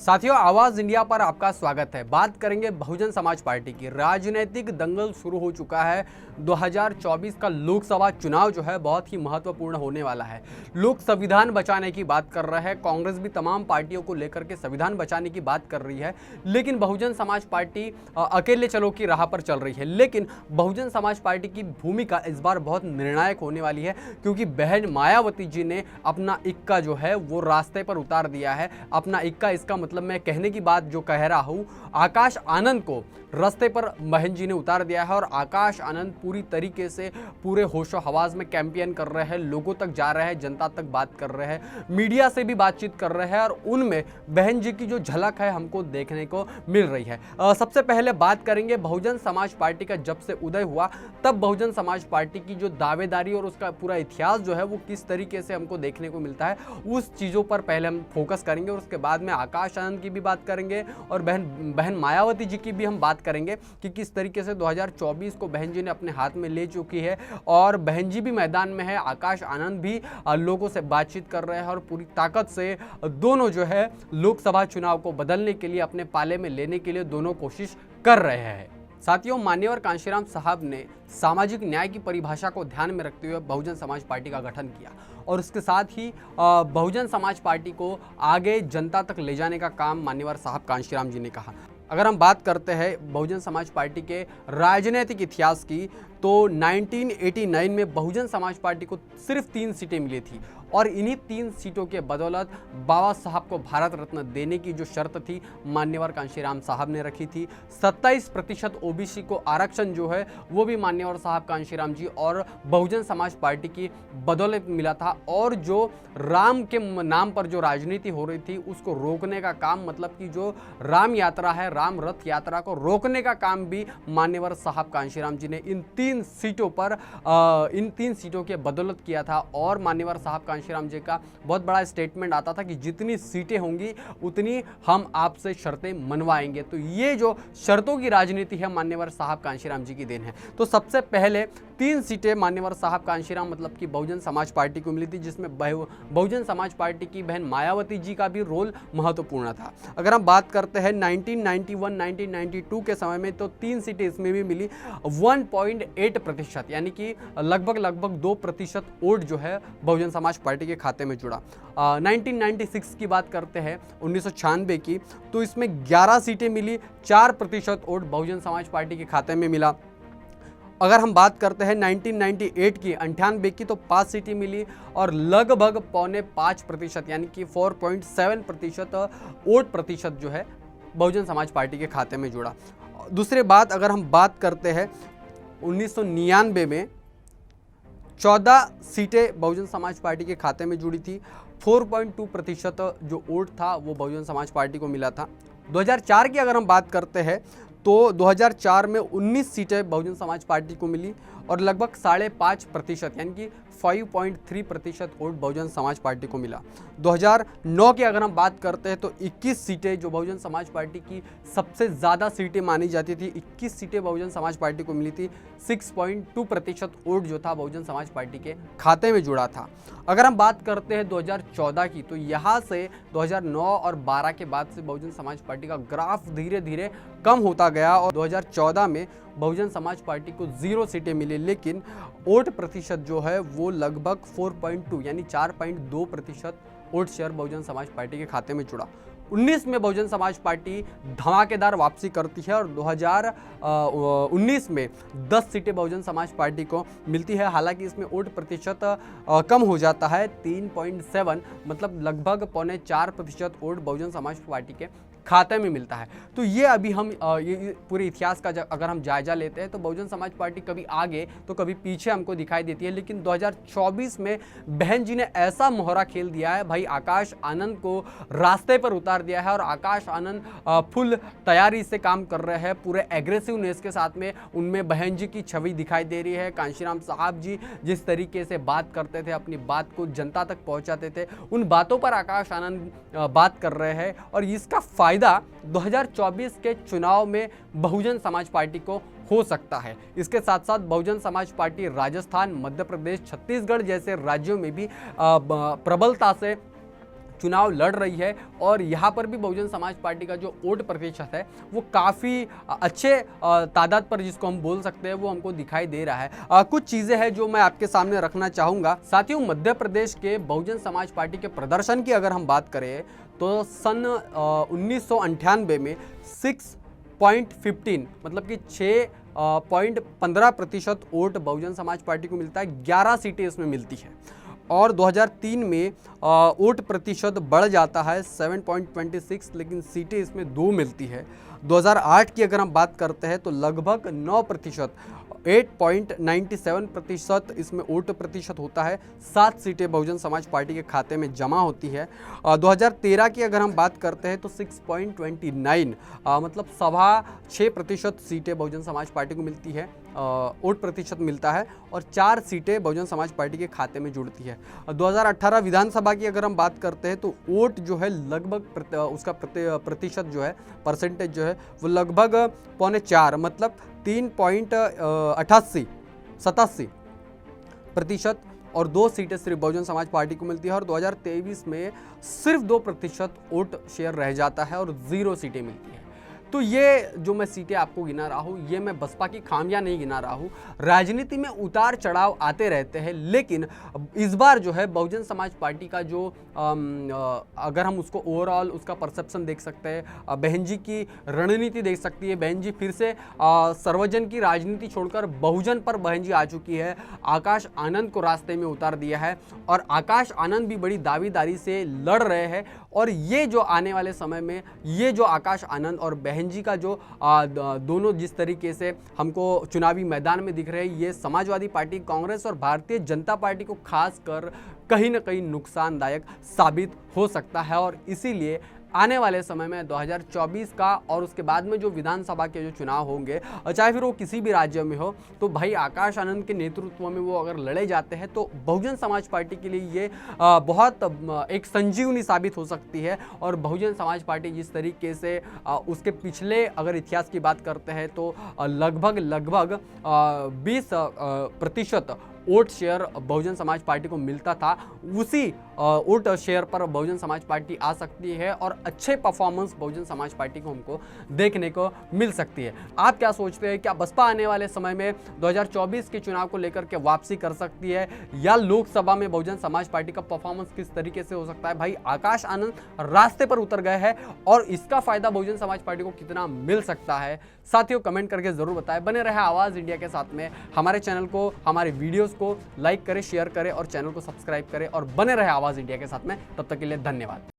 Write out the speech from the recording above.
साथियों, आवाज इंडिया पर आपका स्वागत है। बात करेंगे बहुजन समाज पार्टी की। राजनीतिक दंगल शुरू हो चुका है। 2024 का लोकसभा चुनाव जो है बहुत ही महत्वपूर्ण होने वाला है। लोग संविधान बचाने की बात कर रहे हैं। कांग्रेस भी तमाम पार्टियों को लेकर के संविधान बचाने की बात कर रही है, लेकिन बहुजन समाज पार्टी अकेले चलो की राह पर चल रही है। लेकिन बहुजन समाज पार्टी की भूमिका इस बार बहुत निर्णायक होने वाली है, क्योंकि बहन मायावती जी ने अपना इक्का जो है वो रास्ते पर उतार दिया है। अपना इक्का, इसका मतलब मैं कहने की बात जो कह रहा हूं, आकाश आनंद को रास्ते पर बहन जी ने उतार दिया है। और आकाश आनंद पूरी तरीके से पूरे होशो हवास में कैंपेन कर रहे हैं, लोगों तक जा रहे हैं, जनता तक बात कर रहे हैं, मीडिया से भी बातचीत कर रहे हैं, और उनमें बहन जी की जो झलक है हमको देखने को मिल रही है। सबसे पहले बात करेंगे बहुजन समाज पार्टी का जब से उदय हुआ तब बहुजन समाज पार्टी की जो दावेदारी और उसका पूरा इतिहास जो है वो किस तरीके से हमको देखने को मिलता है, उस चीज़ों पर पहले हम फोकस करेंगे। और उसके बाद में आकाश आनंद की भी बात करेंगे और बहन मायावती जी की भी हम बात करेंगे कि किस तरीके से 2024 को बहन जी ने अपने हाथ में ले चुकी है, और बहन जी भी मैदान में है, आकाश आनंद भी लोगों से बातचीत कर रहे हैं, और पूरी ताकत से दोनों जो है लोकसभा चुनाव को बदलने के लिए, अपने पाले में लेने के लिए दोनों कोशिश कर रहे हैं। साथियों, मान्यवर कांशीराम साहब ने सामाजिक न्याय की परिभाषा को ध्यान में रखते हुए बहुजन समाज पार्टी का गठन किया, और उसके साथ ही बहुजन समाज पार्टी को आगे जनता तक ले जाने का काम मान्यवर साहब कांशीराम जी ने कहा। अगर हम बात करते हैं बहुजन समाज पार्टी के राजनीतिक इतिहास की, तो 1989 में बहुजन समाज पार्टी को सिर्फ 3 सीटें मिली थी, और इन्हीं 3 सीटों के बदौलत बाबा साहब को भारत रत्न देने की जो शर्त थी मान्यवर कांशीराम साहब ने रखी थी। 27% ओबीसी को आरक्षण जो है वो भी मान्यवर साहब कांशीराम जी और बहुजन समाज पार्टी की बदौलत मिला था। और जो राम के नाम पर जो राजनीति हो रही थी उसको रोकने का काम, मतलब कि जो राम यात्रा है, राम रथ यात्रा को रोकने का काम भी मान्यवर साहब कांशीराम जी ने इन 3 सीटों के बदौलत किया था। और मान्यवर साहब कांशीराम जी का बहुत बड़ा स्टेटमेंट आता था कि जितनी सीटें होंगी उतनी हम आपसे शर्तें मनवाएंगे। तो ये जो शर्तों की राजनीति है मान्यवर साहब कांशीराम जी की देन है। तो सबसे पहले 3 सीटें मान्यवर साहब कांशीराम मतलब कि बहुजन समाज पार्टी को मिली थी, जिसमें बहुजन समाज पार्टी की बहन मायावती जी का भी रोल महत्वपूर्ण था। अगर हम बात करते हैं 1991-1992 के समय में, तो 3 सीटें इसमें भी मिली। 1.8%, यानी कि लगभग 2% वोट जो है बहुजन समाज पार्टी के खाते में जुड़ा। 1996 की बात करते हैं, 1996 की, तो इसमें 11 सीटें मिली, 4% वोट बहुजन समाज पार्टी के खाते में मिला। अगर हम बात करते हैं 1998 की, 98 की, तो 5 सीटें मिली और लगभग 4.5%, यानी कि 4.7% वोट प्रतिशत जो है बहुजन समाज पार्टी के खाते में जुड़ा। दूसरी बात, अगर हम बात करते हैं 1999 में 14 सीटें बहुजन समाज पार्टी के खाते में जुड़ी थी, 4.2% जो वोट था वो बहुजन समाज पार्टी को मिला था। 2004 की अगर हम बात करते हैं, तो 2004 में 19 सीटें बहुजन समाज पार्टी को मिली और लगभग 5.5%, यानी कि 5.3% वोट बहुजन समाज पार्टी को मिला। 2009 की अगर हम बात करते हैं, तो 21 सीटें जो बहुजन समाज पार्टी की सबसे ज़्यादा सीटें मानी जाती थी, 21 सीटें बहुजन समाज पार्टी को मिली थी। 6.2% वोट जो था बहुजन समाज पार्टी के खाते में जुड़ा था। अगर हम बात करते हैं 2014 की, तो यहाँ से 2009 और 12 के बाद से बहुजन समाज पार्टी का ग्राफ धीरे धीरे कम होता गया, और 2014 में बहुजन समाज पार्टी को 0 सीटें मिली, लेकिन वोट प्रतिशत जो है वो लगभग 4.2, यानी 4.2% vote share Bahujan Samaj party के खाते में जुड़ा। 19 में बहुजन समाज पार्टी धमाकेदार वापसी करती है और 2019 में 10 सीटें बहुजन समाज पार्टी को मिलती है। हालांकि इसमें वोट प्रतिशत कम हो जाता है, 3.7, मतलब लगभग 4.25% वोट बहुजन समाज पार्टी के खाते में मिलता है। तो ये अभी हम ये पूरे इतिहास का अगर हम जायजा लेते हैं तो बहुजन समाज पार्टी कभी आगे तो कभी पीछे हमको दिखाई देती है, लेकिन 2024 में बहन जी ने ऐसा मोहरा खेल दिया है भाई, आकाश आनंद को रास्ते पर उतार दिया है और आकाश आनंद फुल तैयारी से काम कर रहे हैं, पूरे एग्रेसिवनेस के साथ में उनमें बहन जी की छवि दिखाई दे रही है। कांशीराम साहब जी जिस तरीके से बात करते थे, अपनी बात को जनता तक पहुंचाते थे, उन बातों पर आकाश आनंद बात कर रहे हैं और इसका फायदा 2024 के चुनाव में बहुजन समाज पार्टी को हो सकता है। इसके साथ साथ बहुजन समाज पार्टी राजस्थान, मध्य प्रदेश, छत्तीसगढ़ जैसे राज्यों में भी प्रबलता से चुनाव लड़ रही है और यहाँ पर भी बहुजन समाज पार्टी का जो वोट प्रतिशत है वो काफ़ी अच्छे तादाद पर, जिसको हम बोल सकते हैं, वो हमको दिखाई दे रहा है। कुछ चीज़ें हैं जो मैं आपके सामने रखना चाहूँगा। साथियों, मध्य प्रदेश के बहुजन समाज पार्टी के प्रदर्शन की अगर हम बात करें तो सन 1998 में 6.15 मतलब कि 6.15% वोट बहुजन समाज पार्टी को मिलता है, 11 सीटें इसमें मिलती है और 2003 में वोट प्रतिशत बढ़ जाता है 7.26, लेकिन सीटें इसमें 2 मिलती है। 2008 की अगर हम बात करते हैं तो लगभग 9%, 8.97% इसमें वोट प्रतिशत होता है, 7 सीटें बहुजन समाज पार्टी के खाते में जमा होती है। 2013 की अगर हम बात करते हैं तो 6.29 मतलब 6.25% सीटें बहुजन समाज पार्टी को मिलती है, वोट प्रतिशत मिलता है और 4 सीटें बहुजन समाज पार्टी के खाते में जुड़ती है। 2018 विधानसभा की अगर हम बात करते हैं तो वोट जो है लगभग उसका प्रतिशत जो है, परसेंटेज जो है वो लगभग 3.25 मतलब 3.87% और 2 सीटें सिर्फ बहुजन समाज पार्टी को मिलती है और 2023 में सिर्फ 2% वोट शेयर रह जाता है और 0 सीटें मिलती है। तो ये जो मैं सीटें आपको गिना रहा हूँ, ये मैं बसपा की खामियां नहीं गिना रहा हूँ। राजनीति में उतार चढ़ाव आते रहते हैं, लेकिन इस बार जो है बहुजन समाज पार्टी का जो अगर हम उसको ओवरऑल उसका परसेप्शन देख सकते हैं, बहन जी की रणनीति देख सकती है। बहन जी फिर से सर्वजन की राजनीति छोड़कर बहुजन पर बहन जी आ चुकी है, आकाश आनंद को रास्ते में उतार दिया है और आकाश आनंद भी बड़ी दावेदारी से लड़ रहे हैं और ये जो आने वाले समय में ये जो आकाश आनंद और बहन जी का जो दोनों जिस तरीके से हमको चुनावी मैदान में दिख रहे हैं, ये समाजवादी पार्टी, कांग्रेस और भारतीय जनता पार्टी को खासकर कहीं ना कहीं नुकसानदायक साबित हो सकता है और इसीलिए आने वाले समय में 2024 का और उसके बाद में जो विधानसभा के जो चुनाव होंगे, चाहे फिर वो किसी भी राज्य में हो, तो भाई आकाश आनंद के नेतृत्व में वो अगर लड़े जाते हैं तो बहुजन समाज पार्टी के लिए ये बहुत एक संजीवनी साबित हो सकती है। और बहुजन समाज पार्टी जिस तरीके से उसके पिछले अगर इतिहास की बात करते हैं तो लगभग 20% vote share Bahujan Samaj party को मिलता था, उसी वोट शेयर पर बहुजन समाज पार्टी आ सकती है और अच्छे परफॉर्मेंस बहुजन समाज पार्टी को हमको देखने को मिल सकती है। आप क्या सोचते हैं, क्या बसपा आने वाले समय में 2024 के चुनाव को लेकर के वापसी कर सकती है या लोकसभा में बहुजन समाज पार्टी का परफॉर्मेंस किस तरीके से हो सकता है? भाई आकाश आनंद रास्ते पर उतर गए हैं और इसका फायदा बहुजन समाज पार्टी को कितना मिल सकता है? साथियों कमेंट करके जरूर बताएं। बने रहे आवाज इंडिया के साथ में, हमारे चैनल को, हमारे वीडियोस को लाइक करें, शेयर करें और चैनल को सब्सक्राइब करें और बने रहे आवाज इंडिया के साथ में। तब तक के लिए धन्यवाद।